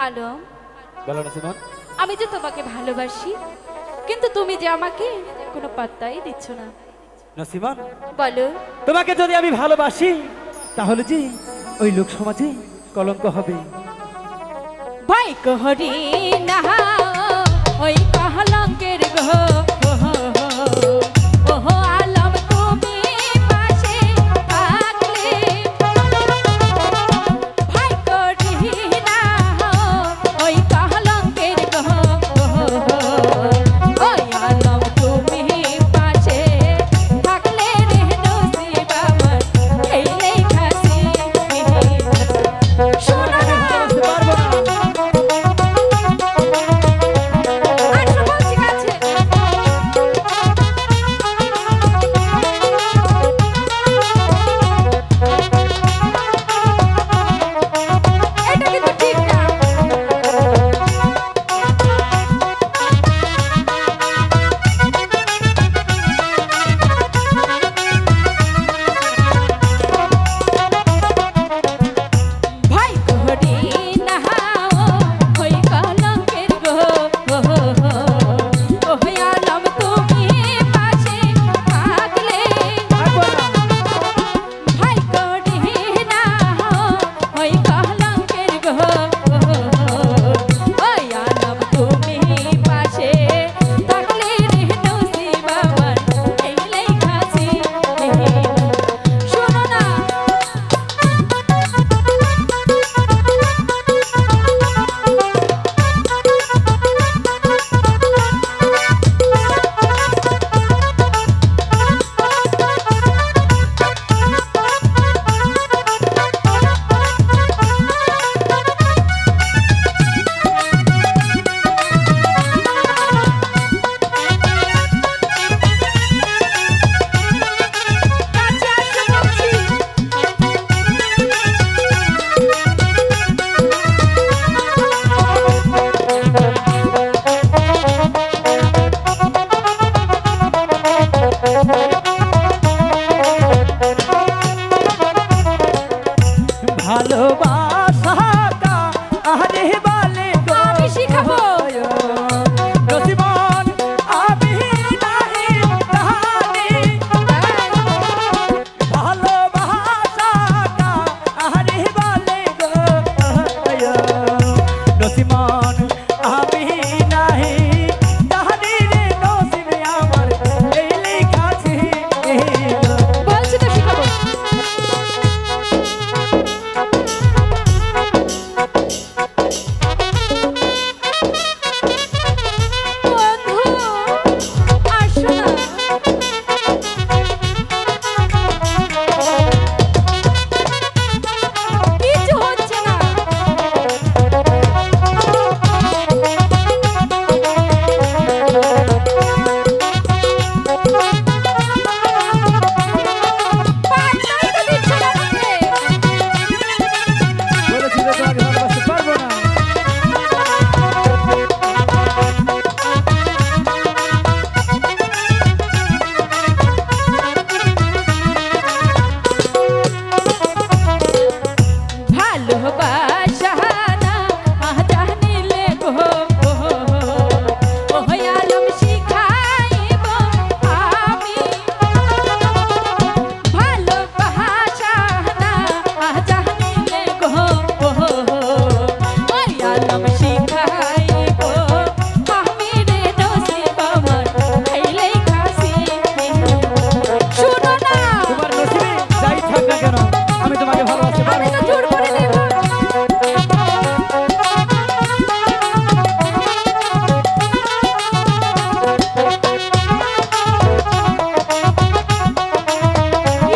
আলম, বলো নসিমন। আমি যে তোমাকে ভালোবাসি, কিন্তু তুমি যে আমাকে কোনো পাত্তাই দিচ্ছ না। নসিমন, বলো। তোমাকে যদি আমি ভালোবাসি তাহলে যে ওই লোক সমাজে কলঙ্ক হবে। ভাই কহরি না ওই কলঙ্কের গো, ওহো আলম তুমি পাশে থাকলে। ভাই কহরি না ওই কলঙ্কের গো, ওই আলম তুমি পাশে থাকলে রে নসিব আমার এই লেখাছি। শোনো আমি না, ভালোবাসতে পারবো না। আচ্ছা বলছি কাছে। এটা কিন্তু ঠিক না। ভাই কহরি না ওই কলঙ্কের গো, ওই আলম তুমি পাশে থাকলে। থাকবো না। ভাই কহরি না ওই কলঙ্কের গো, ওই আলম তুমি পাশে থাকলে রে নসিব আমার এই লেখাছি। শোনো না, কাছে আসো বলছি। ভালোবাসা কা আরে বলে গো, আমি শিখাবো। নসিমন আমি নাহি তাহারি। ভালোবাসা কা আরে বলে গো, নসিমন আমি নাহি তাহারি রে নসিব আমার এই লেখাছি। বলছি তো শিখাবো। বন্ধু আসো না, কিছু হচ্ছে না। পাত্তাই তো দিচ্ছ না আমাকে। বলেছি যে তোমাকে ভালোবাসতে পারবো না। ভালোবাসা না জানিলে গো, ওই আলম শিখাইব আমি। ভালোবাসা না জানিলে গো, ওই আলম শিখাইব আমি রে নসিব আমার এই লেখাছি। শোনো না, তোমার নসিবে যাই থাক না কেন আমি তোমাকে ভালোবাসতে আমি পারবো তো জোর করে দেব।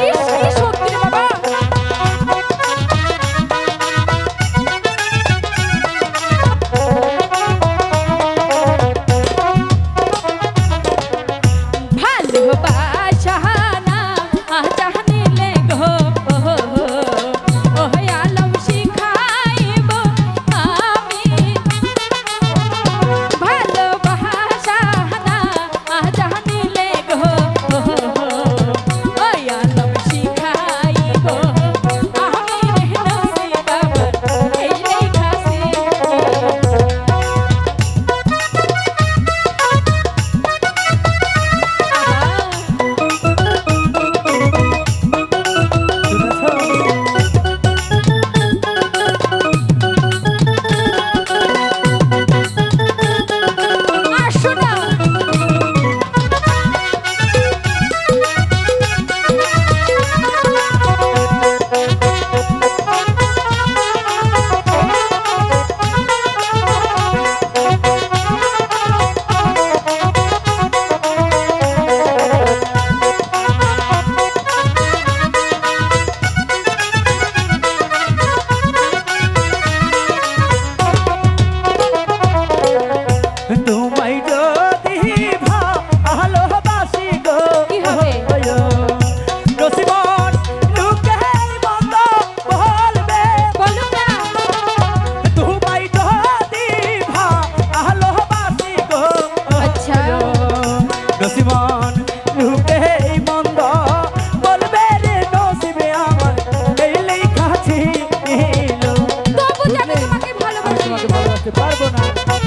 ইস, কি শক্তি রে বাবা। বুঝতে পারবো না।